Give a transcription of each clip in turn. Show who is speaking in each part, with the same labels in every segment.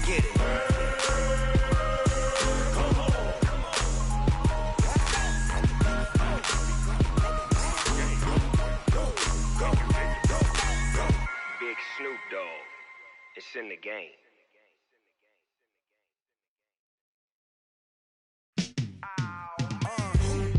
Speaker 1: get it. Big Snoop Dogg. It's in the game.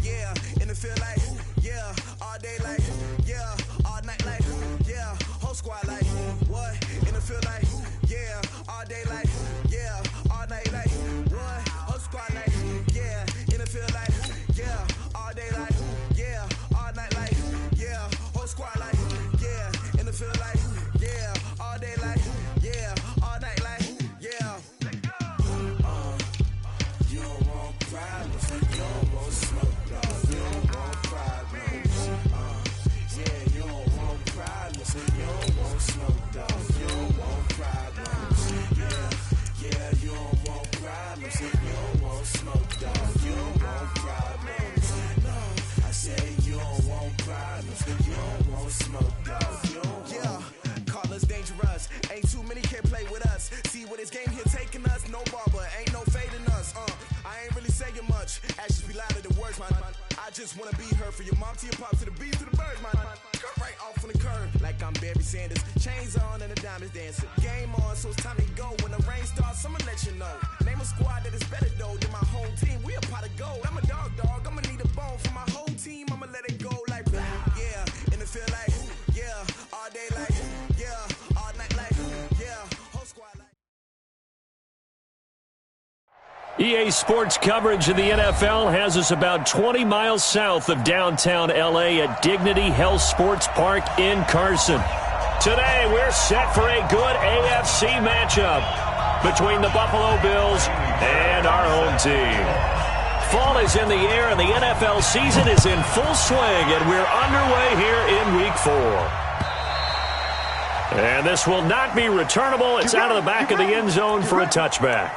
Speaker 2: Yeah, in the field like, yeah, all day like, yeah, all night like, yeah, whole squad like, what? In the field like, yeah, all day like, yeah, all night like, what? Whole squad like, yeah, in the field like, yeah, all day like, yeah, all night like, yeah, whole squad like, yeah, in the field like, yeah, all day like, yeah, all night like, yeah. You don't want problems, you don't want smoke, dog. You don't want problems. Yeah, you don't want problems. You don't want smoke, dog. You don't want problems. Yeah, you don't want problems. You don't want smoke, dog. You don't want problems. No, I say you don't want problems. You don't want smoke, dog. You don't want. Call us dangerous. Ain't too many can play with us. See what this game here taking us. No barber, ain't no fading us. I ain't really saying much. Actions be louder than words, man. I just wanna be heard. For your mom to your pop to the beat to the birds, man. Cut right off on the curb like I'm Barry Sanders. Chains on and the diamonds dancing. Game on, so it's time to go. When the rain starts, I'ma let you know. Name a squad that is better though than my home team. We a pot of gold. I'm a dog. I'ma need a bone for my whole team. I'ma let it go like, yeah. In the field like, yeah. All day like, yeah. All night like, yeah. Whole squad like.
Speaker 3: EA Sports coverage of the NFL has us about 20 miles south of downtown L.A. at Dignity Health Sports Park in Carson. Today, we're set for a good AFC matchup between the Buffalo Bills and our home team. Fall is in the air, and the NFL season is in full swing, and we're underway here in Week 4. And this will not be returnable. It's out of the back of the end zone for a touchback.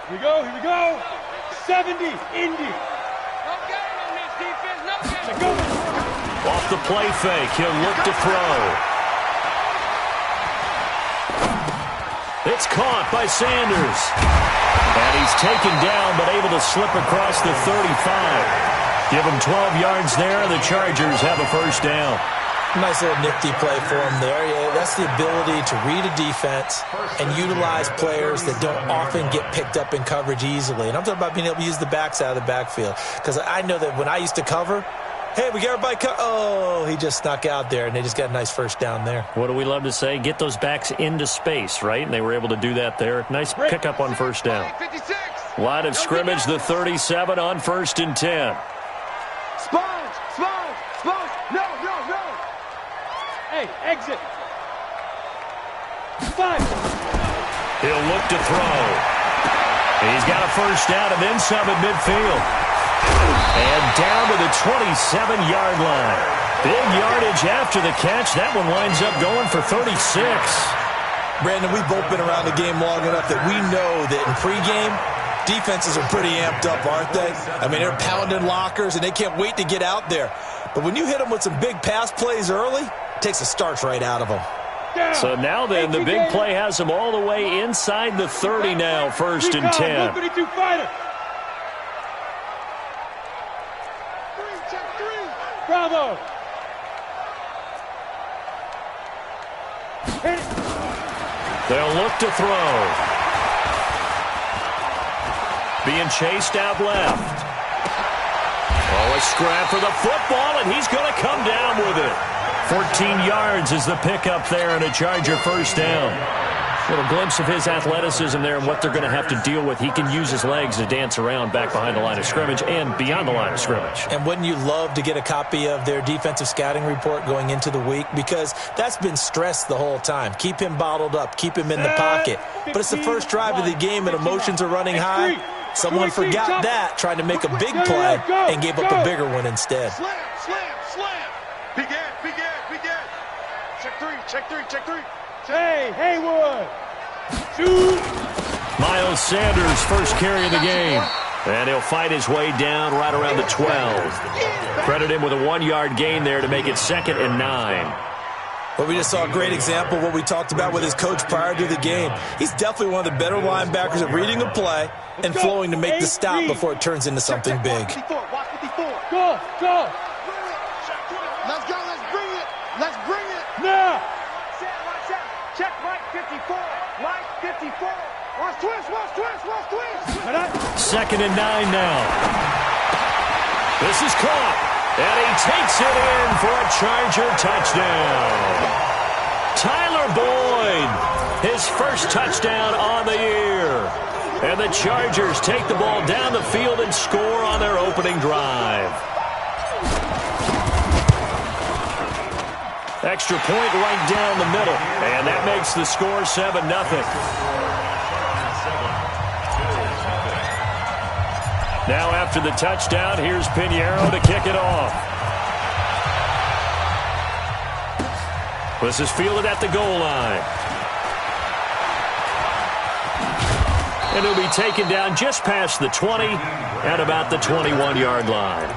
Speaker 4: Here we go. 70, Indy.
Speaker 5: No game on this defense, no game.
Speaker 4: Go.
Speaker 3: Off the play fake, he'll look to throw. It's caught by Sanders. And he's taken down, but able to slip across the 35. Give him 12 yards there, and the Chargers have a first down.
Speaker 6: Nice little nifty play for him there. Yeah, that's the ability to read a defense and utilize players that don't often get picked up in coverage easily. And I'm talking about being able to use the backs out of the backfield. Because I know that when I used to cover, hey, we got everybody oh, he just snuck out there, and they just got a nice first down there.
Speaker 3: What do we love to say? Get those backs into space, right? And they were able to do that there. Nice pickup on first down. Line of scrimmage, the 37 on 1st and 10.
Speaker 4: Sponge. No. Hey, exit. 5.
Speaker 3: He'll look to throw. He's got a first down and then some at midfield. And down to the 27-yard line. Big yardage after the catch. That one winds up going for 36.
Speaker 6: Brandon, we've both been around the game long enough that we know that in pregame, defenses are pretty amped up, aren't they? I mean, they're pounding lockers, and they can't wait to get out there. But when you hit them with some big pass plays early, it takes the starch right out of them.
Speaker 3: So now then, the big play has them all the way inside the 30 now, 1st and 10.
Speaker 4: 152 fighter. Bravo.
Speaker 3: They'll look to throw. Being chased out left. Oh, a scrap for the football, and he's going to come down with it. 14 yards is the pickup there, and a Charger first down. A little glimpse of his athleticism there and what they're going to have to deal with. He can use his legs to dance around back behind the line of scrimmage and beyond the line of scrimmage.
Speaker 6: And wouldn't you love to get a copy of their defensive scouting report going into the week? Because that's been stressed the whole time. Keep him bottled up. Keep him in the pocket. But it's the first drive of the game and emotions are running high. Someone forgot that, trying to make a big play and gave up a bigger one instead.
Speaker 4: Slam. Begin. Check three. Hey, Haywood.
Speaker 3: Miles Sanders, first carry of the game. And he'll fight his way down right around the 12. Credit him with a 1-yard gain there to make it 2nd and 9.
Speaker 6: Well, we just saw a great example of what we talked about with his coach prior to the game. He's definitely one of the better linebackers at reading a play and flowing to make the stop before it turns into something big.
Speaker 4: Go.
Speaker 5: Let's go, let's bring it. Let's bring it.
Speaker 4: Now.
Speaker 5: Check Mike 54. Mike 54. Watch twist.
Speaker 3: 2nd and 9 now. This is caught. And he takes it in for a Charger touchdown. Tyler Boyd, his first touchdown on the year. And the Chargers take the ball down the field and score on their opening drive. Extra point right down the middle. And that makes the score 7-0. Now after the touchdown, here's Pinheiro to kick it off. This is fielded at the goal line. And he'll be taken down just past the 20 at about the 21-yard line.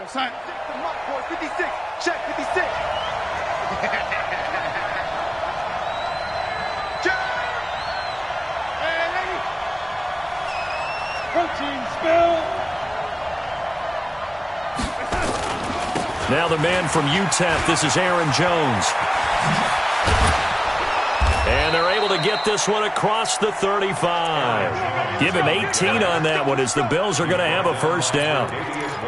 Speaker 4: Sign.
Speaker 5: 56. Check 56.
Speaker 4: Protein spill.
Speaker 3: Now the man from UTEP, this is Aaron Jones. And they're able to get this one across the 35. Give him 18 on that one as the Bills are going to have a first down.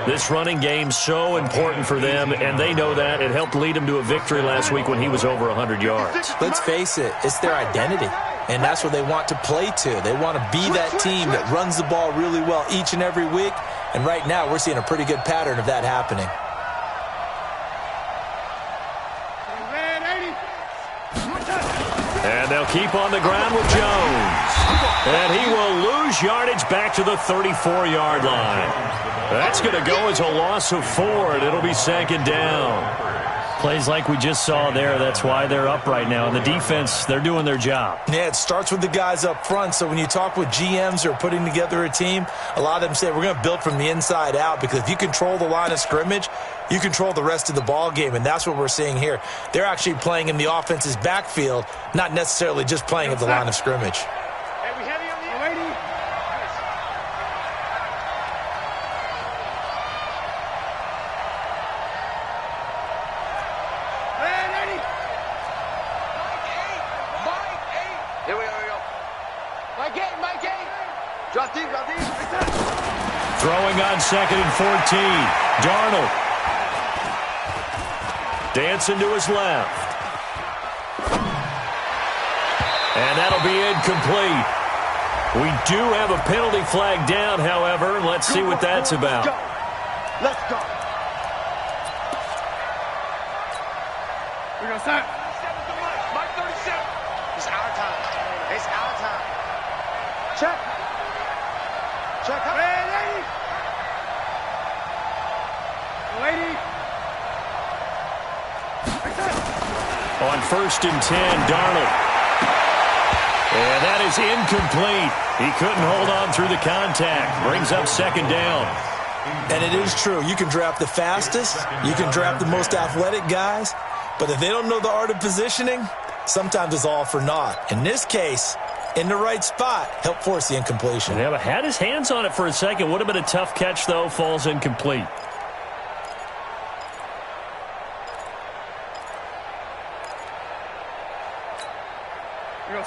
Speaker 3: This running game's so important for them, and they know that. It helped lead them to a victory last week when he was over 100 yards.
Speaker 6: Let's face it, it's their identity, and that's what they want to play to. They want to be that team that runs the ball really well each and every week, and right now we're seeing a pretty good pattern of that happening.
Speaker 3: And they'll keep on the ground with Jones. And he will lose yardage back to the 34-yard line. That's going to go as a loss of 4, and it'll be 2nd down. Plays like we just saw there, that's why they're up right now. And the defense, they're doing their job.
Speaker 6: Yeah, it starts with the guys up front. So when you talk with GMs who are putting together a team, a lot of them say we're going to build from the inside out, because if you control the line of scrimmage, you control the rest of the ball game, and that's what we're seeing here. They're actually playing in the offense's backfield, not necessarily just playing at the line of scrimmage.
Speaker 3: Throwing on 2nd and 14. Darnold. Dancing to his left. And that'll be incomplete. We do have a penalty flag down, however. Let's see what that's about.
Speaker 5: Let's go.
Speaker 4: We're going to sign.
Speaker 5: Mike 37. It's our time. It's our time. Check. Check.
Speaker 4: Lady.
Speaker 3: On 1st and 10, Darnold. And that is incomplete. He couldn't hold on through the contact. Brings up 2nd down.
Speaker 6: And it is true. You can draft the fastest. You can draft the most athletic guys. But if they don't know the art of positioning, sometimes it's all for naught. In this case, in the right spot, help force the incompletion.
Speaker 3: Yeah, but had his hands on it for a second. Would have been a tough catch, though. Falls incomplete.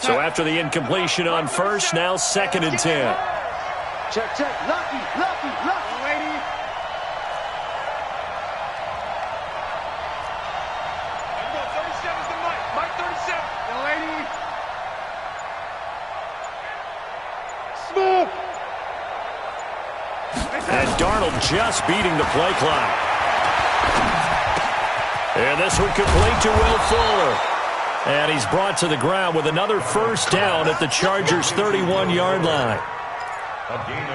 Speaker 3: So after the incompletion on 1st, now 2nd and 10.
Speaker 5: Check. Lucky.
Speaker 4: Lady.
Speaker 5: Go 37's the Mike. Mike 37.
Speaker 4: Lady. Smooth.
Speaker 3: And Darnold just beating the play clock. And this one complete to Will Fuller. And he's brought to the ground with another first down at the Chargers' 31-yard line.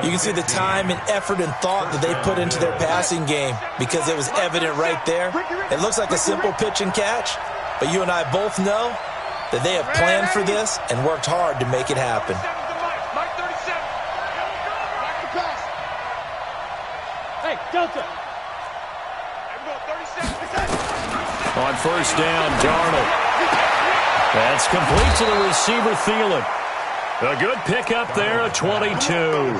Speaker 6: You can see the time and effort and thought that they put into their passing game because it was evident right there. It looks like a simple pitch and catch, but you and I both know that they have planned for this and worked hard to make it happen.
Speaker 4: Hey, Delta.
Speaker 3: On first down, Darnold. That's complete to the receiver, Thielen. A good pickup there, a 22.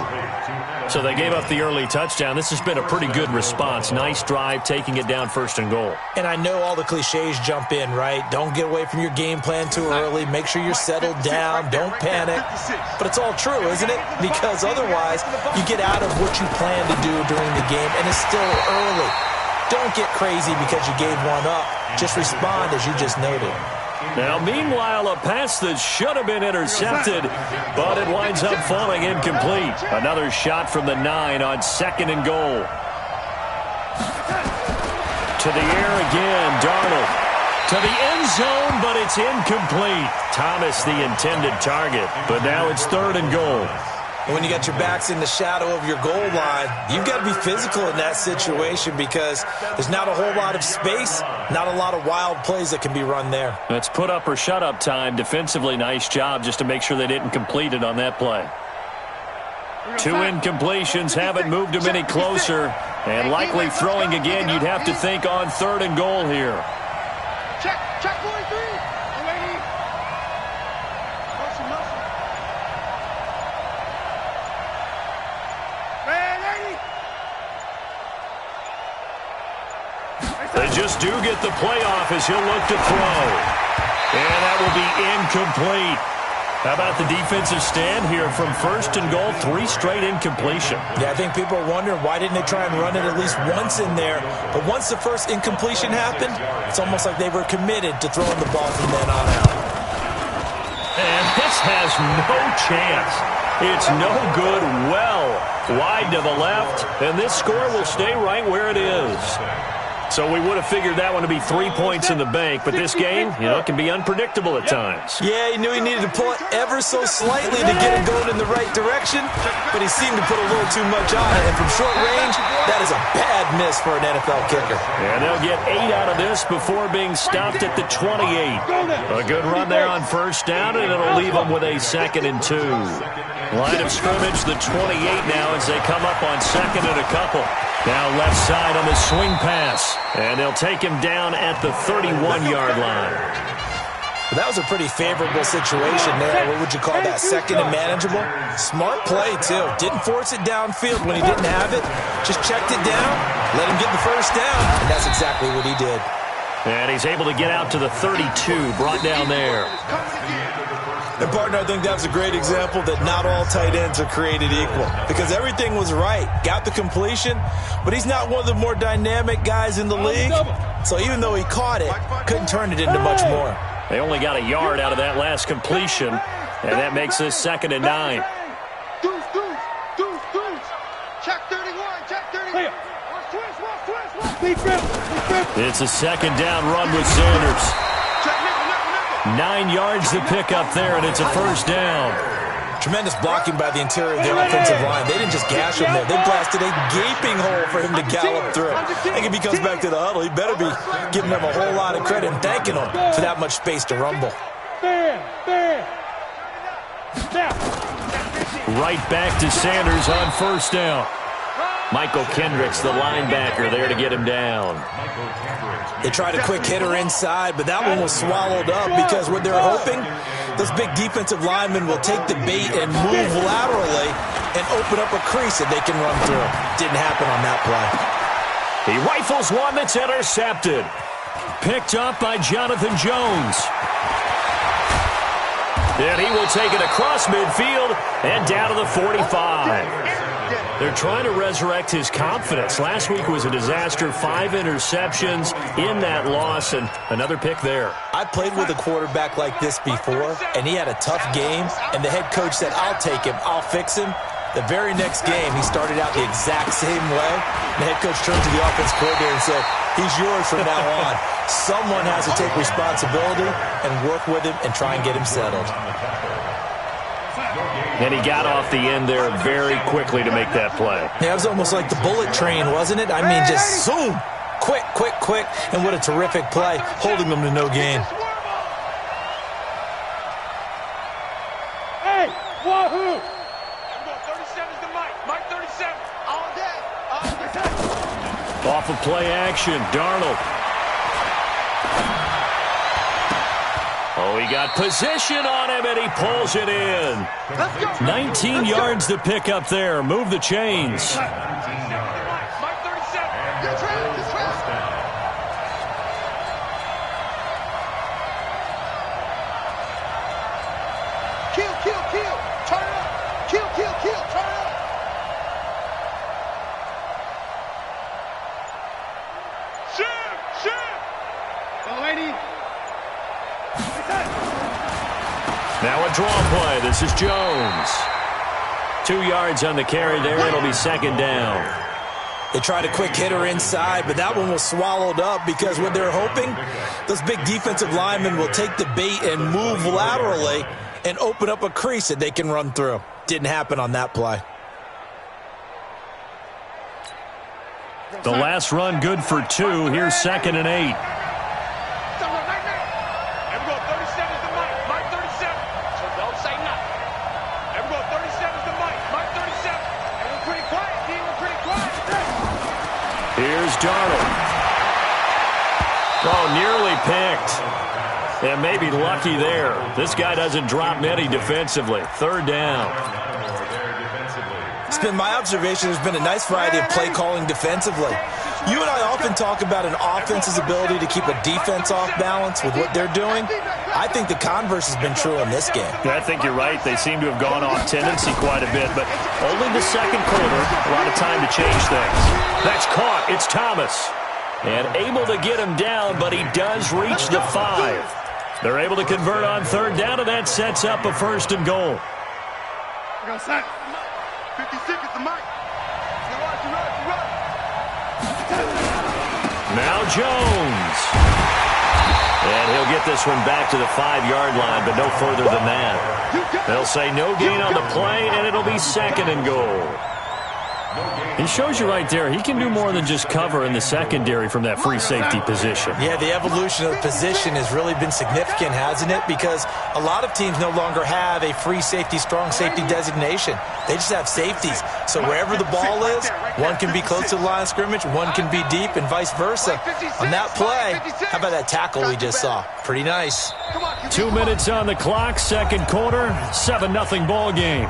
Speaker 3: So they gave up the early touchdown. This has been a pretty good response. Nice drive, taking it down first and goal.
Speaker 6: And I know all the cliches jump in, right? Don't get away from your game plan too early. Make sure you're settled down. Don't panic. But it's all true, isn't it? Because otherwise, you get out of what you plan to do during the game, and it's still early. Don't get crazy because you gave one up. Just respond as you just noted.
Speaker 3: Now, meanwhile, a pass that should have been intercepted, but it winds up falling incomplete. Another shot from the 9 on second and goal. To the air again, Darnold. To the end zone, but it's incomplete. Thomas the intended target, but now it's third and goal.
Speaker 6: When you got your backs in the shadow of your goal line, you've got to be physical in that situation because there's not a whole lot of space, not a lot of wild plays that can be run there.
Speaker 3: That's put up or shut up time. Defensively, nice job just to make sure they didn't complete it on that play. 2 incompletions haven't moved them any closer, and likely throwing again, you'd have to think on third and goal here.
Speaker 5: Check 43.
Speaker 3: They just do get the playoff as he'll look to throw. And that will be incomplete. How about the defensive stand here from first and goal? 3 straight incompletion.
Speaker 6: Yeah, I think people are wondering why didn't they try and run it at least once in there. But once the first incompletion happened, it's almost like they were committed to throwing the ball from then on out.
Speaker 3: And this has no chance. It's no good, well wide to the left. And this score will stay right where it is. So we would have figured that one to be 3 points in the bank, but this game, it can be unpredictable at times.
Speaker 6: Yeah, he knew he needed to pull it ever so slightly to get it going in the right direction, but he seemed to put a little too much on it. And from short range, that is a bad miss for an NFL kicker.
Speaker 3: And they'll get 8 out of this before being stopped at the 28. A good run there on first down, and it'll leave them with a 2nd and 2. Line of scrimmage, the 28 now as they come up on 2nd and a couple. Now left side on the swing pass. And they'll take him down at the 31-yard line.
Speaker 6: Well, that was a pretty favorable situation there. What would you call that, 2nd and manageable? Smart play, too. Didn't force it downfield when he didn't have it. Just checked it down, let him get the first down, and that's exactly what he did.
Speaker 3: And he's able to get out to the 32, brought down there.
Speaker 6: And, partner, I think that's a great example that not all tight ends are created equal because everything was right. Got the completion, but he's not one of the more dynamic guys in the league. So even though he caught it, couldn't turn it into much more.
Speaker 3: They only got a yard out of that last completion, and that makes this 2nd and 9.
Speaker 5: Check 31, check 31.
Speaker 3: It's a 2nd down run with Sanders. 9 yards to pick up there, and it's a first down.
Speaker 6: Tremendous blocking by the interior of their offensive line. They didn't just gash him there. They blasted a gaping hole for him to gallop through. I think if he comes back to the huddle, he better be giving them a whole lot of credit and thanking them for that much space to rumble.
Speaker 3: Right back to Sanders on first down. Michael Kendricks, the linebacker, there to get him down.
Speaker 6: They tried a quick hitter inside, but that one was swallowed up because what they're hoping, those big defensive linemen will take the bait and move laterally and open up a crease that they can run through. Didn't happen on that play.
Speaker 3: He rifles one that's intercepted. Picked up by Jonathan Jones. And he will take it across midfield and down to the 45. They're trying to resurrect his confidence. Last week was a disaster. 5 interceptions in that loss, and another pick there.
Speaker 6: I played with a quarterback like this before, and he had a tough game, and the head coach said, I'll take him, I'll fix him. The very next game, he started out the exact same way. The head coach turned to the offense coordinator and said, He's yours from now on. Someone has to take responsibility and work with him and try and get him settled.
Speaker 3: And he got off the end there very quickly to make that play.
Speaker 6: Yeah, it was almost like the bullet train, wasn't it? I mean, just zoom. Quick, quick, quick. And what a terrific play, holding them to no gain.
Speaker 4: Hey, wahoo!
Speaker 5: 37's the Mike. Mike 37. All day. All day.
Speaker 3: Off of play action, Darnold. Oh, he got position on him, and he pulls it in. 19 yards to pick up there. Move the chains.
Speaker 5: Mike 37. Good try. Good try. Kill, kill, kill. Turn it up. Kill, kill, kill. Turn it up. Shoot.
Speaker 4: Go, lady.
Speaker 3: Now a draw play. This is Jones. 2 yards on the carry there. It'll be second down.
Speaker 6: They tried a quick hitter inside, but that one was swallowed up because what they're hoping, those big defensive linemen will take the bait and move laterally and open up a crease that they can run through. Didn't happen on that play.
Speaker 3: The last run good for 2. Here's 2nd and 8. Here's Darnold. Oh, nearly picked. And maybe lucky there. This guy doesn't drop many defensively. 3rd down.
Speaker 6: It's been my observation there's been a nice variety of play calling defensively. You and I often talk about an offense's ability to keep a defense off balance with what they're doing. I think the converse has been true in this game.
Speaker 3: Yeah, I think you're right. They seem to have gone off tendency quite a bit, but only the second quarter, a lot of time to change things. That's caught. It's Thomas. And able to get him down, but he does reach the 5. They're able to convert on 3rd down, and that sets up a 1st and goal.
Speaker 5: Go, son. 56 is the Mike.
Speaker 3: Now Jones. And he'll get this one back to the 5-yard line, but no further than that. They'll say no gain on the play, and it'll be 2nd and goal. He shows you right there, he can do more than just cover in the secondary from that free safety position.
Speaker 6: Yeah, the evolution of the position has really been significant, hasn't it? Because a lot of teams no longer have a free safety, strong safety designation. They just have safeties. So wherever the ball is, one can be close to the line of scrimmage, one can be deep, and vice versa. On that play, how about that tackle we just saw? Pretty nice.
Speaker 3: 2 minutes on the clock, 2nd quarter, 7-0 ball game.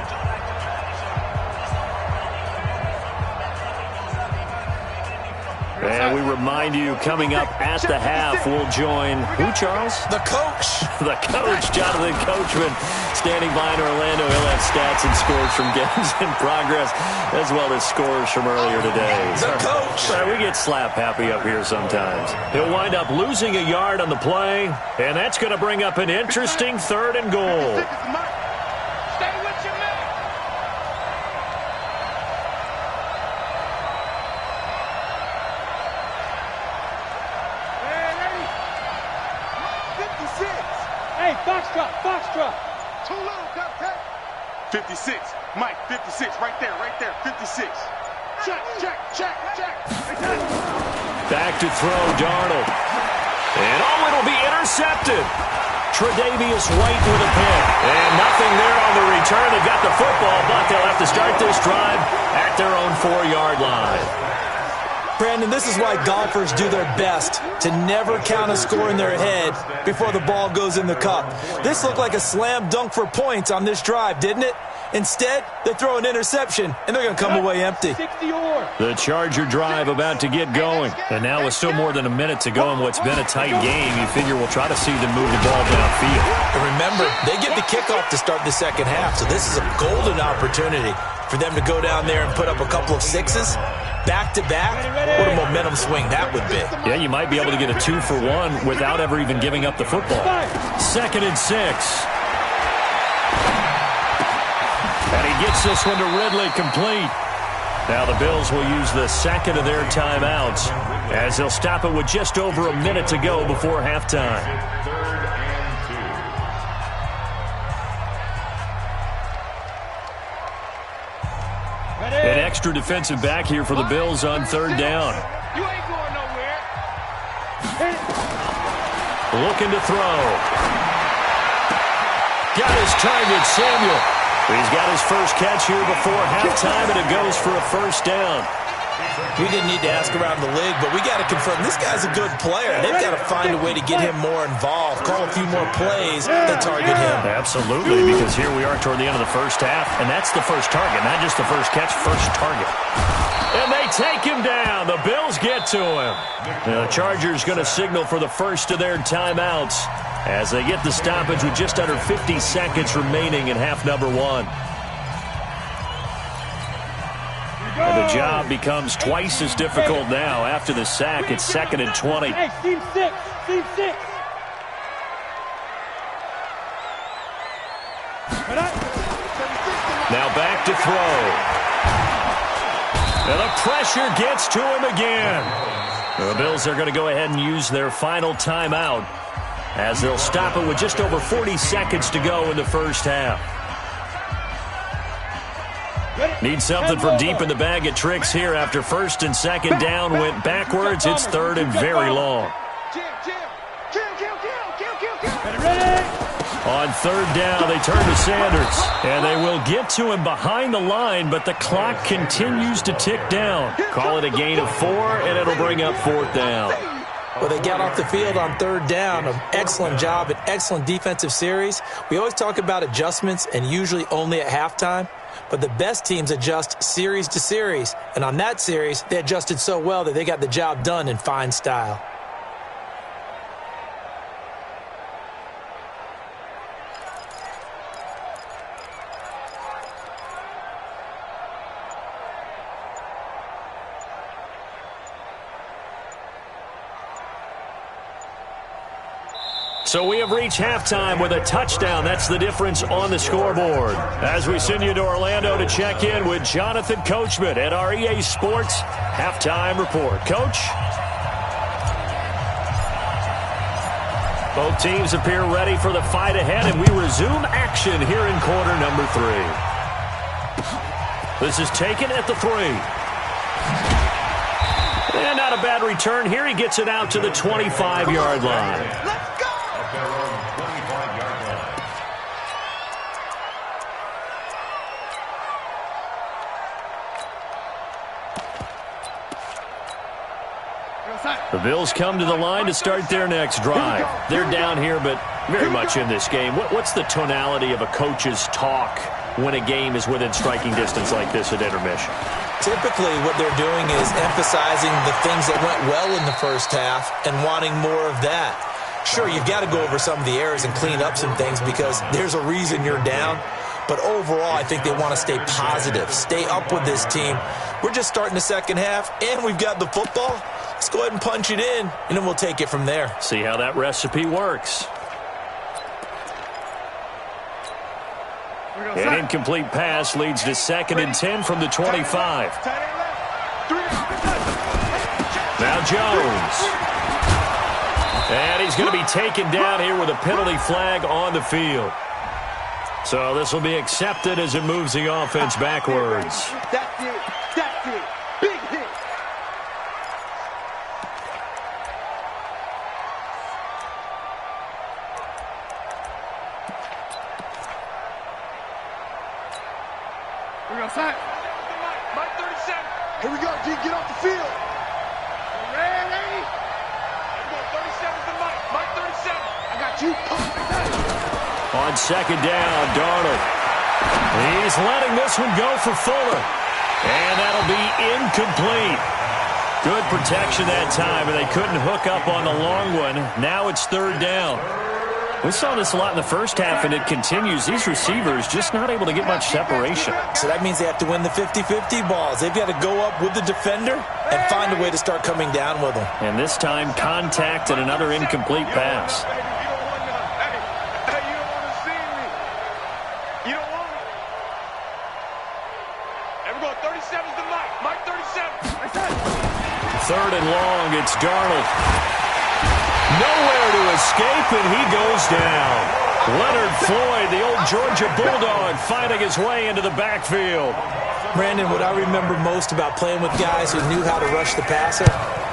Speaker 3: And we remind you, coming up at the half, we'll join who, Charles?
Speaker 6: The coach.
Speaker 3: The coach, Jonathan Coachman, standing by in Orlando. He'll have stats and scores from games in progress, as well as scores from earlier today.
Speaker 6: The coach.
Speaker 3: We get slap happy up here sometimes. He'll wind up losing a yard on the play, and that's going to bring up an interesting 3rd and goal.
Speaker 5: Stay with your man.
Speaker 4: Hey, Foxtrot.
Speaker 5: Too low, Captain. 56. Mike, 56. Right there. 56. Check.
Speaker 3: Back to throw, Darnold. And, it'll be intercepted. Tre'Davious White with a pick. And nothing there on the return. They got the football, but they'll have to start this drive at their own 4-yard line.
Speaker 6: Brandon, this is why golfers do their best to never count a score in their head before the ball goes in the cup. This looked like a slam dunk for points on this drive, didn't it? Instead, they throw an interception, and they're going to come away empty.
Speaker 3: The Charger drive about to get going. And now with still more than a minute to go in what's been a tight game, you figure we'll try to see them move the ball downfield.
Speaker 6: And remember, they get the kickoff to start the second half, so this is a golden opportunity for them to go down there and put up a couple of 6s. Back-to-back, what a momentum swing that would be.
Speaker 3: Yeah, you might be able to get a 2-for-1 without ever even giving up the football. 2nd and 6. And he gets this one to Ridley complete. Now the Bills will use the second of their timeouts as they'll stop it with just over a minute to go before halftime. An extra defensive back here for the Bills on third down.
Speaker 4: You ain't going nowhere.
Speaker 3: Looking to throw. Got his target, Samuel. He's got his first catch here before halftime, and it goes for a first down.
Speaker 6: We didn't need to ask around the league, but we got to confirm this guy's a good player. They've got to find a way to get him more involved, call a few more plays that target him.
Speaker 3: Absolutely, because here we are toward the end of the first half, and that's the first target, not just the first catch, first target. And they take him down. The Bills get to him. The Chargers going to signal for the first of their timeouts as they get the stoppage with just under 50 seconds remaining in half number one. And the job becomes twice as difficult now after the sack. It's 2nd and 20.
Speaker 4: Hey, team six. Team six.
Speaker 3: Now back to throw. And the pressure gets to him again. The Bills are going to go ahead and use their final timeout as they'll stop it with just over 40 seconds to go in the first half. Need something from deep in the bag of tricks here after first and second down went backwards. It's third and very long. On third down, they turn to Sanders, and they will get to him behind the line, but the clock continues to tick down. Call it a gain of 4, and it'll bring up fourth down.
Speaker 6: Well, they got off the field on third down. An excellent job, an excellent defensive series. We always talk about adjustments, and usually only at halftime. But the best teams adjust series to series. And on that series, they adjusted so well that they got the job done in fine style.
Speaker 3: So we have reached halftime with a touchdown. That's the difference on the scoreboard. As we send you to Orlando to check in with Jonathan Coachman at our EA Sports Halftime Report. Coach? Both teams appear ready for the fight ahead, and we resume action here in quarter number 3. This is taken at the 3. And not a bad return here. He gets it out to the 25-yard line. The Bills come to the line to start their next drive. They're down here, but very much in this game. What's the tonality of a coach's talk when a game is within striking distance like this at intermission?
Speaker 6: Typically, what they're doing is emphasizing the things that went well in the first half and wanting more of that. Sure, you've got to go over some of the errors and clean up some things because there's a reason you're down. But overall, I think they want to stay positive, stay up with this team. We're just starting the second half, and we've got the football. Let's go ahead and punch it in, and then we'll take it from there.
Speaker 3: See how that recipe works. An incomplete pass leads to 2nd and 10 from the 25. Now Jones. And he's going to be taken down here with a penalty flag on the field. So this will be accepted as it moves the offense backwards.
Speaker 5: That's it. That's it. Big hit. We're going to sign. Mike 37. Here we go, G. Get off the field. Ready? Let's go. 37's the Mike. Mike 37. I got you.
Speaker 3: On second down, Darnold. He's letting this one go for Fuller. And that'll be incomplete. Good protection that time, and they couldn't hook up on the long one. Now it's third down. We saw this a lot in the first half, and it continues. These receivers just not able to get much separation.
Speaker 6: So that means they have to win the 50-50 balls. They've got to go up with the defender and find a way to start coming down with them.
Speaker 3: And this time, contact and another incomplete pass.
Speaker 5: 37's the Mike. Mike 37.
Speaker 3: Third and long, it's Darnold. Nowhere to escape, and he goes down. Leonard Floyd, the old Georgia Bulldog, finding his way into the backfield.
Speaker 6: Brandon, what I remember most about playing with guys who knew how to rush the passer,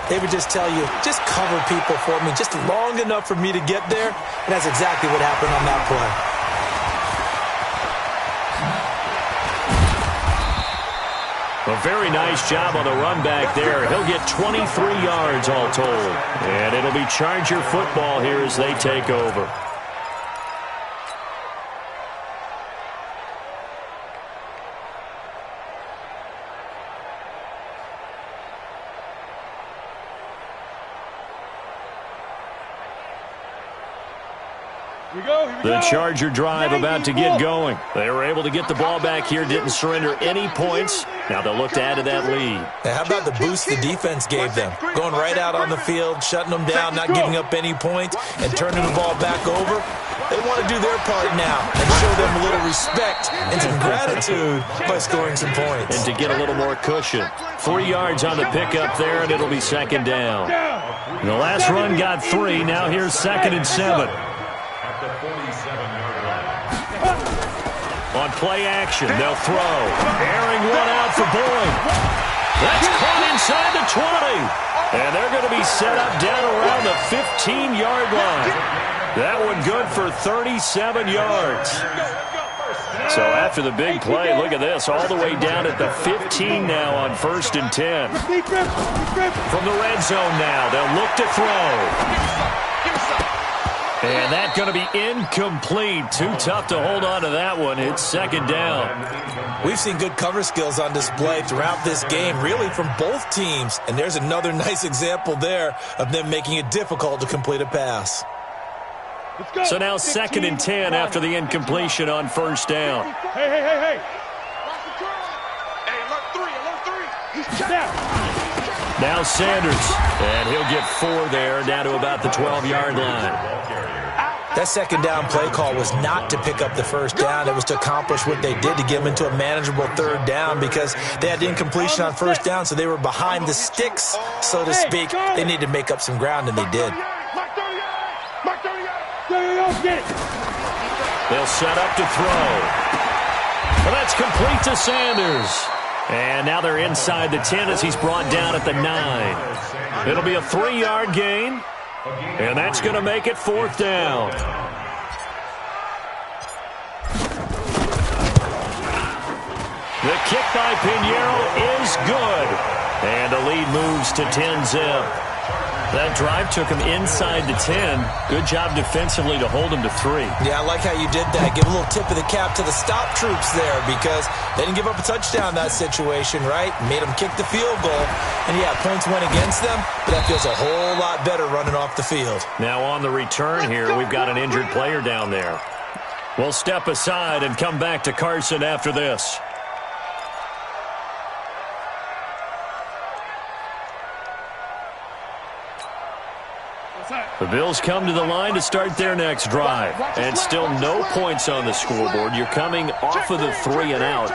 Speaker 6: they would just tell you, just cover people for me, just long enough for me to get there. And that's exactly what happened on that play.
Speaker 3: A very nice job on the run back there. He'll get 23 yards all told. And it'll be Charger football here as they take over. The Charger drive about to get going. They were able to get the ball back here, didn't surrender any points. Now they'll look to add to that lead.
Speaker 6: Now, how about the boost the defense gave them? Going right out on the field, shutting them down, not giving up any points, and turning the ball back over. They want to do their part now and show them a little respect and some gratitude by scoring some points.
Speaker 3: And to get a little more cushion. 3 yards on the pickup there, and it'll be second down. The last run got 3. Now here's 2nd and 7. On play action, they'll throw. Airing one out for Boyd. That's caught inside the 20. And they're going to be set up down around the 15-yard line. That one good for 37 yards. So after the big play, look at this, all the way down at the 15 now on 1st and 10. From the red zone now, they'll look to throw. And that's going to be incomplete. Too tough to hold on to that one. It's second down.
Speaker 6: We've seen good cover skills on display throughout this game, really from both teams. And there's another nice example there of them making it difficult to complete a pass.
Speaker 3: So now 2nd and 10 after the incompletion on 1st down.
Speaker 4: Hey.
Speaker 3: Now Sanders, and he'll get 4 there, down to about the 12-yard line.
Speaker 6: That second down play call was not to pick up the first down. It was to accomplish what they did to get them into a manageable 3rd down because they had incompletion on 1st down, so they were behind the sticks, so to speak. They needed to make up some ground, and they did.
Speaker 3: They'll set up to throw. Well, that's complete to Sanders. And now they're inside the 10 as he's brought down at the 9. It'll be a 3-yard gain, and that's going to make it 4th down. The kick by Pinheiro is good, and the lead moves to 10-zip. That drive took him inside the 10. Good job defensively to hold him to 3.
Speaker 6: Yeah, I like how you did that. Give a little tip of the cap to the stop troops there because they didn't give up a touchdown in that situation, right? Made them kick the field goal. And, yeah, points went against them, but that feels a whole lot better running off the field.
Speaker 3: Now on the return here, we've got an injured player down there. We'll step aside and come back to Carson after this. The Bills come to the line to start their next drive. And still no points on the scoreboard. You're coming off of the 3 and out.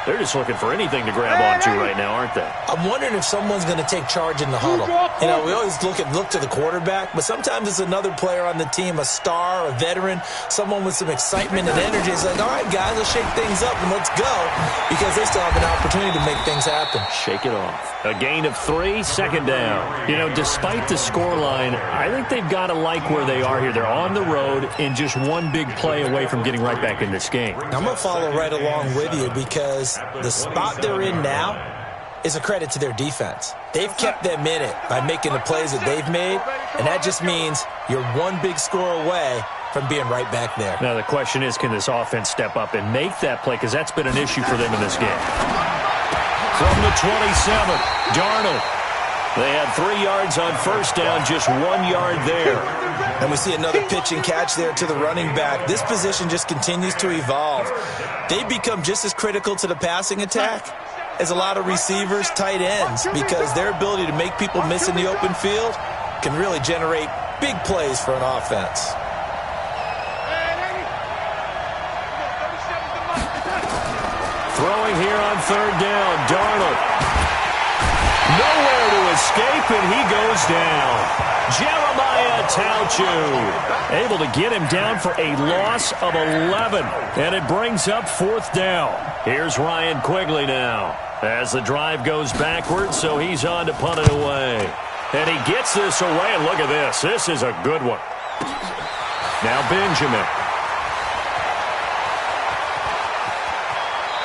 Speaker 3: They're just looking for anything to grab onto right now, aren't they?
Speaker 6: I'm wondering if someone's going to take charge in the huddle. You know, we always look to the quarterback, but sometimes it's another player on the team, a star, a veteran, someone with some excitement and energy. It's like, all right, guys, let's shake things up and let's go because they still have an opportunity to make things happen.
Speaker 3: Shake it off. A gain of 3, 2nd down. You know, despite the scoreline, I think they've got to like where they are here. They're on the road and just one big play away from getting right back in this game.
Speaker 6: I'm going to follow right along with you because the spot they're in now is a credit to their defense. They've kept them in it by making the plays that they've made, and that just means you're one big score away from being right back there.
Speaker 3: Now the question is, can this offense step up and make that play? Because that's been an issue for them in this game. From the 27, Darnold. They had 3 yards on 1st down, just 1 yard there.
Speaker 6: And we see another pitch and catch there to the running back. This position just continues to evolve. They become just as critical to the passing attack as a lot of receivers, tight ends, because their ability to make people miss in the open field can really generate big plays for an offense.
Speaker 3: Throwing here on third down, Darnold. Nowhere to escape, and he goes down. Jeremiah Tauchu able to get him down for a loss of 11, and it brings up fourth down. Here's Ryan Quigley now as the drive goes backwards, so he's on to punt it away. And he gets this away, and look at this. This is a good one. Now Benjamin.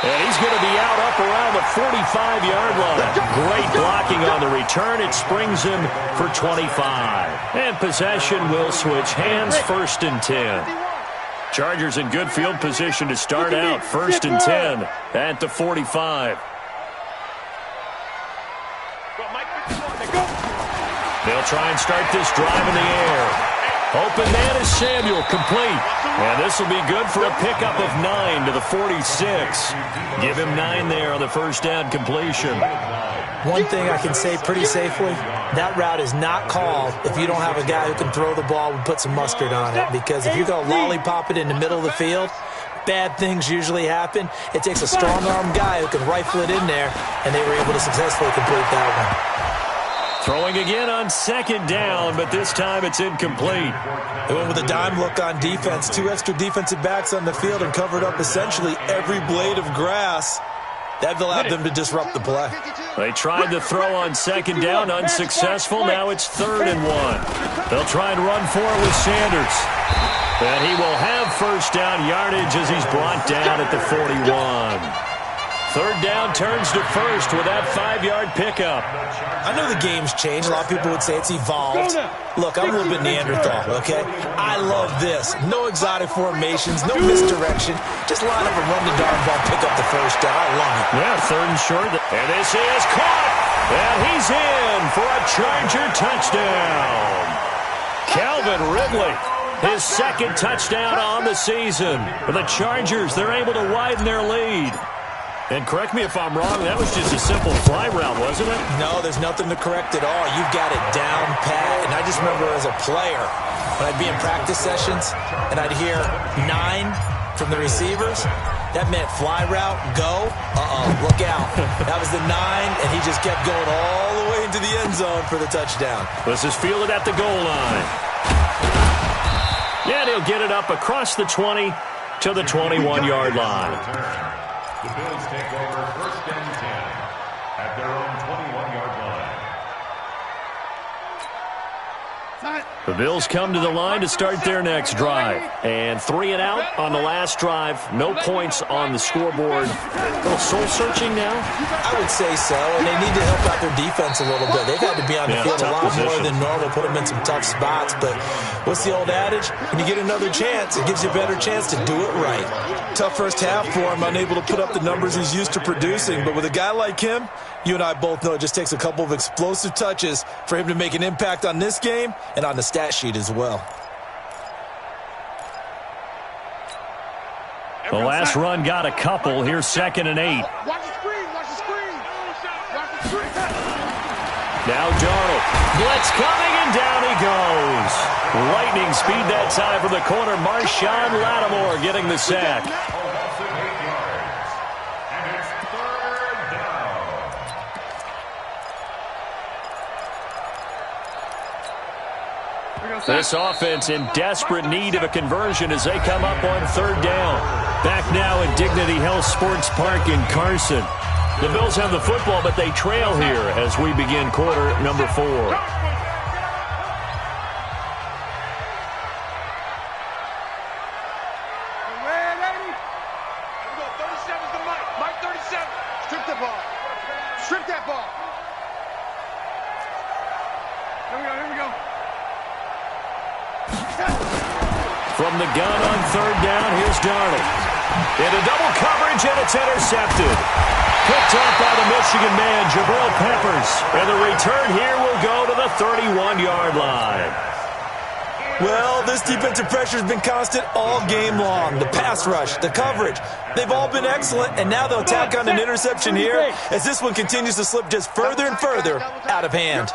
Speaker 3: And he's going to be out up around the 45-yard line. Great blocking on the return. It springs him for 25. And possession will switch hands, 1st and 10. Chargers in good field position to start out. 1st and 10 at the 45. They'll try and start this drive in the air. Open man is Samuel, complete. And this will be good for a pickup of 9 to the 46. Give him 9 there on the first down completion.
Speaker 6: One thing I can say pretty safely, that route is not called if you don't have a guy who can throw the ball and put some mustard on it. Because if you're going to lollipop it in the middle of the field, bad things usually happen. It takes a strong-arm guy who can rifle it in there, and they were able to successfully complete that one.
Speaker 3: Throwing again on 2nd down, but this time it's incomplete.
Speaker 6: They went with a dime look on defense. 2 extra defensive backs on the field and covered up essentially every blade of grass. That allowed them to disrupt the play.
Speaker 3: They tried to throw on 2nd down, unsuccessful. Now it's 3rd and 1. They'll try and run for it with Sanders. And he will have first down yardage as he's brought down at the 41. 3rd down turns to 1st with that 5-yard pickup.
Speaker 6: I know the game's changed. A lot of people would say it's evolved. Look, I'm a little bit Neanderthal, okay? I love this. No exotic formations, no misdirection. Just line up and run the darn ball, pick up the first down. I love it.
Speaker 3: Yeah, 3rd and short. And this is caught. And he's in for a Charger touchdown. Calvin Ridley, his 2nd touchdown on the season. For the Chargers, they're able to widen their lead. And correct me if I'm wrong, that was just a simple fly route, wasn't it?
Speaker 6: No, there's nothing to correct at all. You've got it down pat. And I just remember as a player, when I'd be in practice sessions and I'd hear 9 from the receivers, that meant fly route, go, look out. That was the 9, and he just kept going all the way into the end zone for the touchdown.
Speaker 3: This is fielded at the goal line. Yeah, he'll get it up across the 20 to the 21-yard line.
Speaker 7: The Bills take over 1st and 10 at their own 21-yard line.
Speaker 3: The Bills come to the line to start their next drive. And 3 and out on the last drive. No points on the scoreboard. A little soul-searching now?
Speaker 6: I would say so, and they need to help out their defense a little bit. They've had to be on the field a lot more than normal, put them in some tough spots. But what's the old adage? When you get another chance, it gives you a better chance to do it right. Tough first half for him, unable to put up the numbers he's used to producing. But with a guy like him, you and I both know it just takes a couple of explosive touches for him to make an impact on this game and on the stat sheet as well.
Speaker 3: The last run got a couple. Here's 2nd and 8.
Speaker 5: Watch the screen, watch the screen. Watch the screen.
Speaker 3: Now Darnold. Blitz coming, and down he goes. Lightning speed that time from the corner. Marshawn Lattimore getting the sack. This offense in desperate need of a conversion as they come up on 3rd down. Back now at Dignity Health Sports Park in Carson. The Bills have the football, but they trail here as we begin quarter number 4.
Speaker 5: Strip that ball. Strip that ball. Here we go.
Speaker 3: From the gun on 3rd down, here's Darnold. Into double coverage, and it's intercepted. Picked up by the Michigan man, Jabril Peppers. And the return here will go to the 31-yard line.
Speaker 6: Well, this defensive pressure has been constant all game long. The pass rush, the coverage, they've all been excellent, and now they'll tack on an interception here as this one continues to slip just further and further out of hand.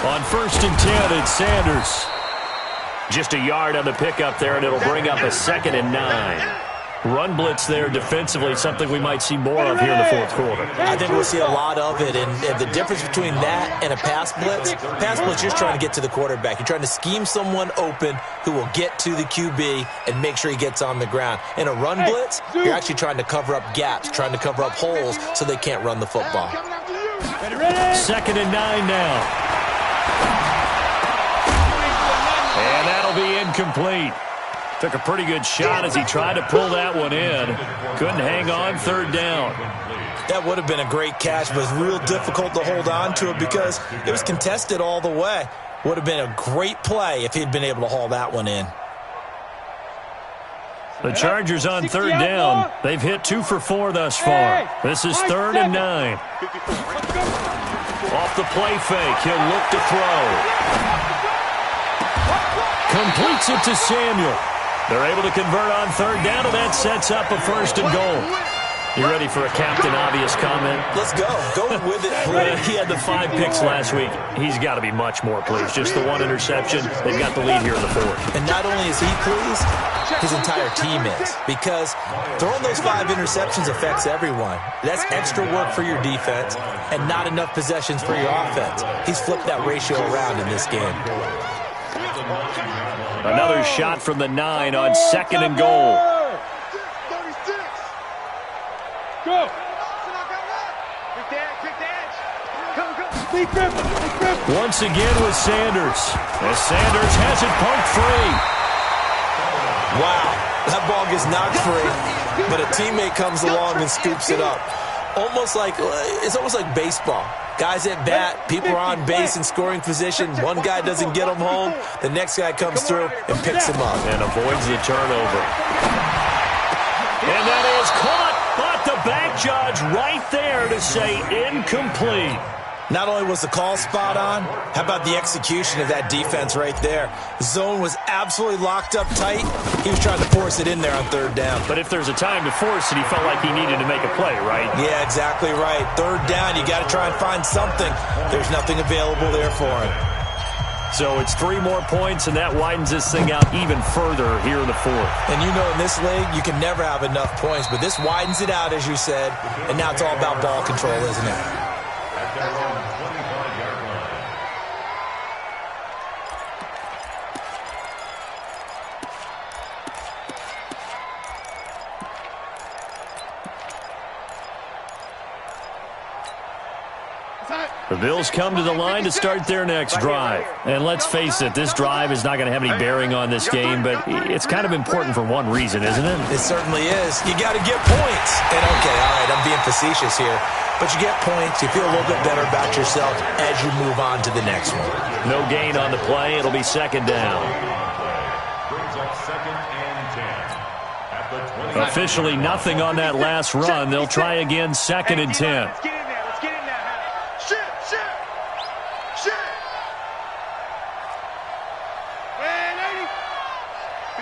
Speaker 3: On 1st and 10, it's Sanders. Just a yard on the pickup there, and it'll bring up a 2nd and 9. Run blitz there defensively, something we might see more of here in the fourth quarter.
Speaker 6: I think we'll see a lot of it, and the difference between that and a pass blitz, you're just trying to get to the quarterback. You're trying to scheme someone open who will get to the QB and make sure he gets on the ground. In a run blitz, you're actually trying to cover up gaps, trying to cover up holes so they can't run the football.
Speaker 3: 2nd and 9 now. And that'll be incomplete. Took a pretty good shot as he tried to pull that one in. Couldn't hang on, 3rd down.
Speaker 6: That would have been a great catch, but it was real difficult to hold on to it because it was contested all the way. Would have been a great play if he'd been able to haul that one in.
Speaker 3: The Chargers on 3rd down. They've hit 2 for 4 thus far. This is 3rd and 9. Off the play fake, he'll look to throw. Completes it to Samuel. They're able to convert on 3rd down, and that sets up a 1st and goal. You ready for a Captain Obvious comment?
Speaker 6: Let's go. Go with it, please.
Speaker 3: He had the 5 picks last week. He's got to be much more pleased. Just the 1 interception. They've got the lead here in the 4th.
Speaker 6: And not only is he pleased, his entire team is. Because throwing those 5 interceptions affects everyone. That's extra work for your defense and not enough possessions for your offense. He's flipped that ratio around in this game.
Speaker 3: Another shot from the 9 on 2nd and goal.
Speaker 5: 36. Go.
Speaker 3: Once again with Sanders. As Sanders has it poked free.
Speaker 6: Wow, that ball gets knocked free, but a teammate comes along and scoops it up. It's almost like baseball. Guys at bat, people are on base in scoring position. One guy doesn't get him home. The next guy comes through and picks him up.
Speaker 3: And avoids the turnover. And that is caught, but the back judge right there to say incomplete.
Speaker 6: Not only was the call spot on, how about the execution of that defense right there? Zone was absolutely locked up tight. He was trying to force it in there on 3rd down.
Speaker 3: But if there's a time to force it, he felt like he needed to make a play, right?
Speaker 6: Yeah, exactly right. 3rd down, you got to try and find something. There's nothing available there for him.
Speaker 3: So it's 3 more points, and that widens this thing out even further here in the 4th.
Speaker 6: And you know in this league, you can never have enough points, but this widens it out, as you said, and now it's all about ball control, isn't it?
Speaker 7: At their own 25-yard line.
Speaker 3: The Bills come to the line to start their next drive. And let's face it, this drive is not going to have any bearing on this game, but it's kind of important for one reason, isn't it?
Speaker 6: It certainly is. You got to get points. And okay, all right, I'm being facetious here. But you get points, you feel a little bit better about yourself as you move on to the next one.
Speaker 3: No gain on the play. It'll be 2nd down.
Speaker 7: Brings up 2nd and 10. At the 20.
Speaker 3: Officially nothing on that last run. They'll try again 2nd and 10.
Speaker 5: Let's get in there. Let's get in there. Shit.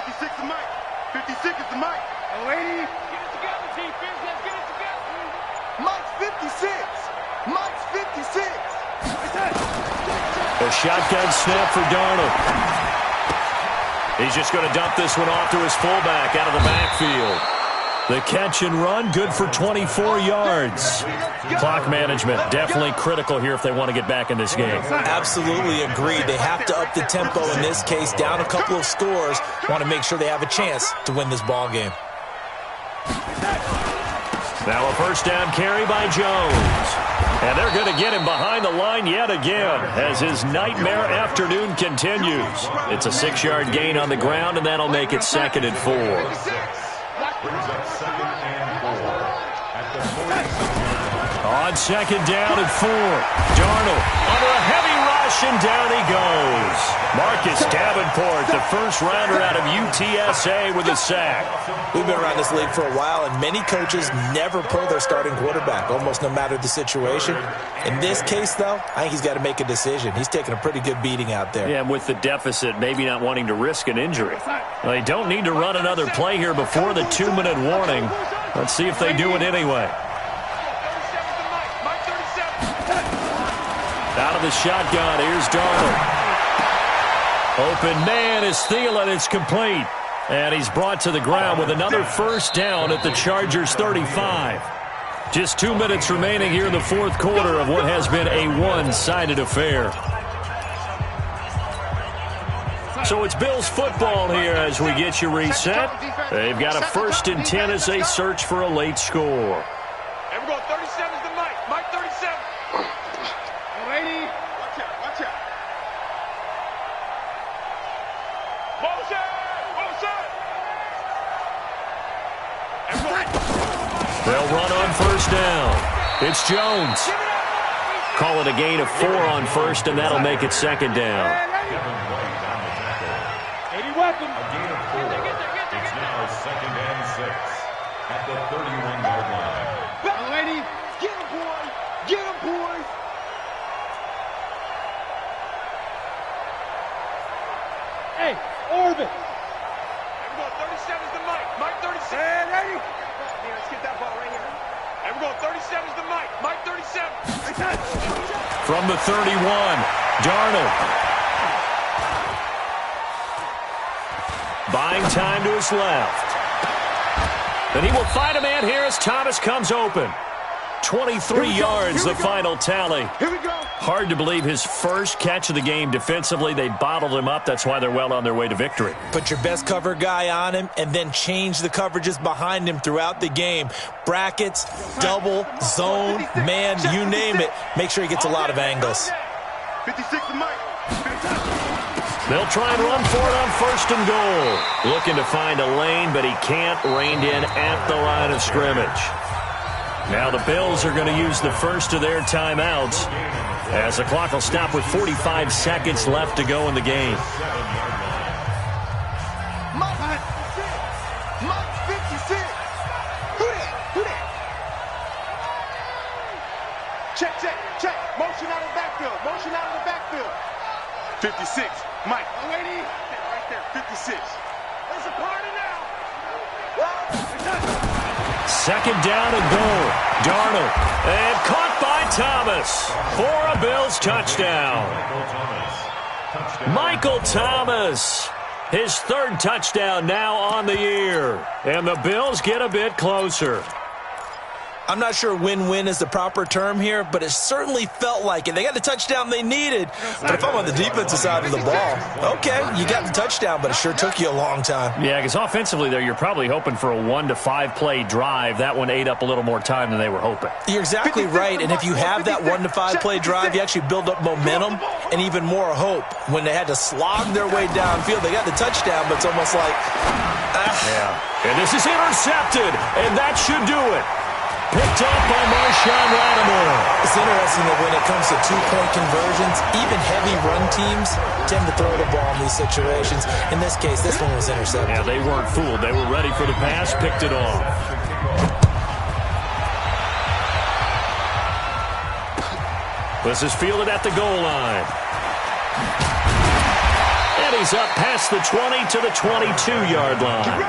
Speaker 5: 56 is Mike. 56 is the Mike. 80. Get it together, defense. Let's get it together. Mike's 56. Mike's 56.
Speaker 3: A shotgun snap for Darnold. He's just going to dump this one off to his fullback out of the backfield. The catch and run, good for 24 yards. Clock management, definitely critical here if they want to get back in this game.
Speaker 6: Absolutely agreed. They have to up the tempo in this case, down a couple of scores. Want to make sure they have a chance to win this ball game.
Speaker 3: Now a 1st down carry by Jones. And they're going to get him behind the line yet again as his nightmare afternoon continues. It's a 6-yard gain on the ground, and that'll make it 2nd and 4.
Speaker 7: Brings up 2nd and 4. At the 40.
Speaker 3: On 2nd down and 4. Darnold under a heavy rush, and down he goes. Marcus Davenport, the first rounder out of UTSA with a sack.
Speaker 6: We've been around this league for a while, and many coaches never pull their starting quarterback, almost no matter the situation. In this case, though, I think he's got to make a decision. He's taking a pretty good beating out there.
Speaker 3: Yeah, and with the deficit, maybe not wanting to risk an injury. Well, they don't need to run another play here before the 2-minute warning. Let's see if they do it anyway. Out of the shotgun, here's Darnold. Open man is Thielen, it's complete. And he's brought to the ground with another first down at the Chargers' 35. Just 2 minutes remaining here in the fourth quarter of what has been a one-sided affair. So it's Bills football here as we get you reset. They've got a 1st and 10 as they search for a late score.
Speaker 5: And we're going 37 to Mike. Mike 37. Lady. Watch out. Watch out. Motion. Motion.
Speaker 3: They'll run on first down. It's Jones. Call it a gain of 4 on first, and that'll make it second down.
Speaker 4: Welcome.
Speaker 7: A gain of 4. It's now 2nd and 6 at the 31-yard line.
Speaker 5: Lady, get him, boy. Get him, boys.
Speaker 4: Hey, Orbit.
Speaker 5: And we're going 37 to Mike. Mike 37. Hey, lady. Let's get that ball right here. And we're going 37 to Mike. Mike 37.
Speaker 3: From the 31, Darnold. Buying time to his left. And he will find a man here as Thomas comes open. 23 yards, the final tally.
Speaker 5: Here we go.
Speaker 3: Hard to believe his first catch of the game defensively. They bottled him up. That's why they're well on their way to victory.
Speaker 6: Put your best cover guy on him and then change the coverages behind him throughout the game. Brackets, double, zone, man, you name it. Make sure he gets a lot of angles.
Speaker 5: 56 to Mike.
Speaker 3: They'll try and run for it on 1st and goal. Looking to find a lane, but he can't. Reined in at the line of scrimmage. Now the Bills are going to use the first of their timeouts as the clock will stop with 45 seconds left to go in the game.
Speaker 5: Mike 56. Who that? Check. Motion out of the backfield. 56. Mike. Lady. Right there. 56. There's a party now.
Speaker 3: Second down and goal. Darnold. And caught by Thomas for a Bills touchdown. Michael Thomas. His 3rd touchdown now on the year. And the Bills get a bit closer.
Speaker 6: I'm not sure win-win is the proper term here, but it certainly felt like it. They got the touchdown they needed. But if I'm on the defensive side of the ball, okay, you got the touchdown, but it sure took you a long time.
Speaker 3: Yeah, because offensively there, you're probably hoping for a 1 to 5 play drive. That one ate up a little more time than they were hoping.
Speaker 6: You're exactly right, and if you have that 1 to 5 play drive, you actually build up momentum and even more hope. When they had to slog their way downfield, they got the touchdown, but it's almost like,
Speaker 3: Yeah, and this is intercepted, and that should do it. Picked up by Marshawn Lattimore.
Speaker 6: It's interesting that when it comes to 2-point conversions, even heavy run teams tend to throw the ball in these situations. In this case, this one was intercepted.
Speaker 3: Yeah, they weren't fooled. They were ready for the pass, picked it off. This is fielded at the goal line. And he's up past the 20 to the 22-yard line.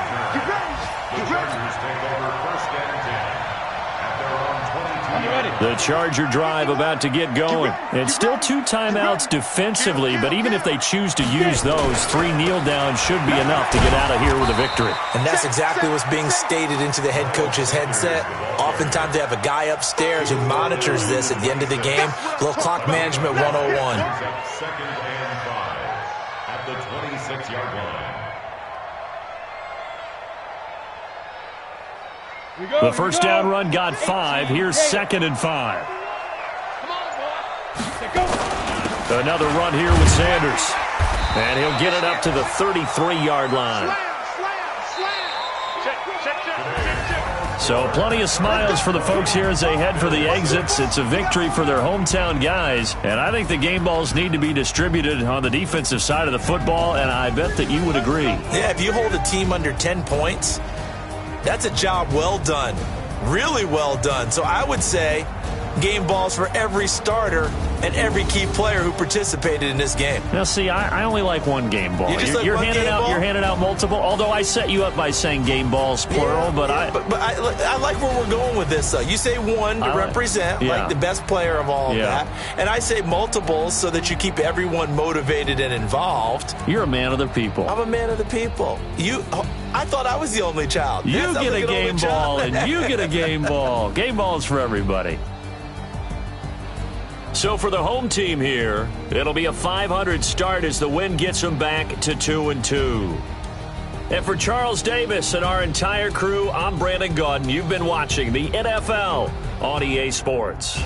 Speaker 3: The Charger drive about to get going. It's still 2 timeouts defensively, but even if they choose to use those, 3 kneel downs should be enough to get out of here with a victory.
Speaker 6: And that's exactly what's being stated into the head coach's headset. Oftentimes they have a guy upstairs who monitors this at the end of the game. A little clock management 101.
Speaker 7: 2nd and 5 at the 26-yard line.
Speaker 3: The first down run got 5. Here's 2nd and 5. Another run here with Sanders. And he'll get it up to the 33-yard line. So plenty of smiles for the folks here as they head for the exits. It's a victory for their hometown guys. And I think the game balls need to be distributed on the defensive side of the football, and I bet that you would agree.
Speaker 6: Yeah, if you hold a team under 10 points, that's a job well done. Really well done. So I would say game balls for every starter and every key player who participated in this game.
Speaker 3: Now, see, I only like one game ball. You're handing out multiple, although I set you up by saying game balls, plural, but
Speaker 6: I like where we're going with this, though. You say one to represent, like the best player of all of that, and I say multiples so that you keep everyone motivated and involved.
Speaker 3: You're a man of the people.
Speaker 6: I'm a man of the people. I thought I was the only child.
Speaker 3: You get a game ball, and you get a game ball. Game balls for everybody. So for the home team here, it'll be a 500 start as the win gets them back to 2-2. And for Charles Davis and our entire crew, I'm Brandon Gaudin. You've been watching the NFL on EA Sports.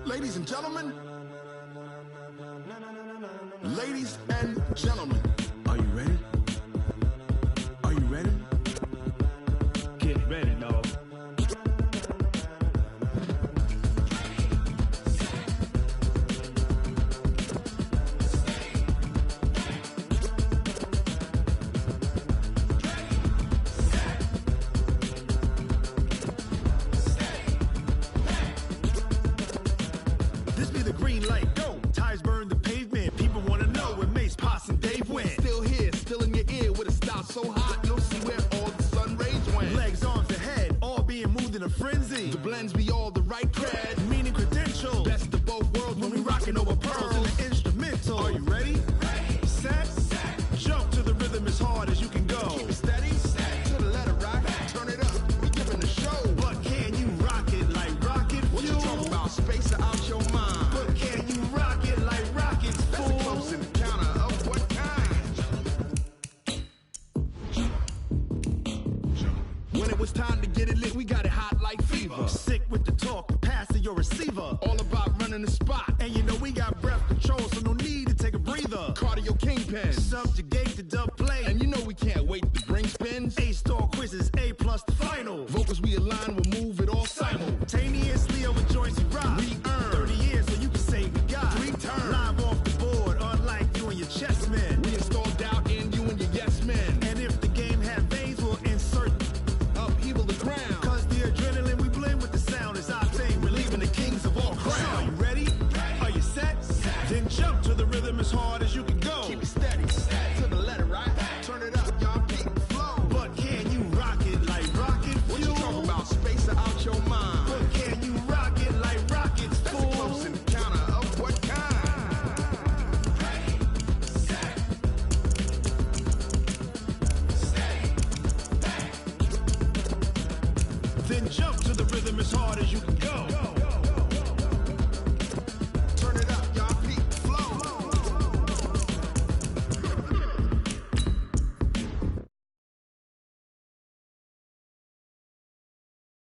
Speaker 2: Ladies and gentlemen, ladies and gentlemen, are you ready? Are you ready?
Speaker 4: Get ready, dog.
Speaker 2: This be the green light, go. Tires burn the pavement. People wanna know where Mace, Potts, and Dave went. Still here, still in your ear with a style so hot, you'll see where all the sun rays went. Legs, arms, and head, all being moved in a frenzy. The blends be all the right cred, meaning credentials. Best of both worlds when we rockin' over pearls and the instrumental. Are you ready? Ready. Set. Jump to the rhythm as hard as you can go. Keep it steady. To the letter rock. Turn it up. We giving a show. But can you rock it like rocket fuel? What you talking about? Space out your mind. But can you rock it like rockets, fool? That's a close encounter of what kind? When it was time to get it lit, we got it hot like fever. Sick with the talk, passing your receiver. All about running the spot. And you know we got breath control, so no need to take a breather. Cardio kingpin. Subjugate the dub play. And you know we can't wait to bring spins. A-star quizzes, A+ the final. Vocals we align, we'll move it all simultaneously over joints we rock. We earn 30 years so you can say we got 3 turns. Live off the board, unlike you and your chess men. We install doubt in you and your yes men. And if the game had veins, we'll insert upheaval the ground. Cause the adrenaline we blend with the sound is our thing. Relieving the kings of all crowns. Are you ready? Are you set? Then jump to the rhythm as hard as you can go. Keep it steady. To the letter, right? Turn it up, y'all beat the flow. But can you rock it like rocket fuel? What you talking about? Space out your mind. But can you rock it like rockets, fool? That's a close encounter of what kind? Ready, set, steady, back. Then jump to the rhythm as hard as you can go.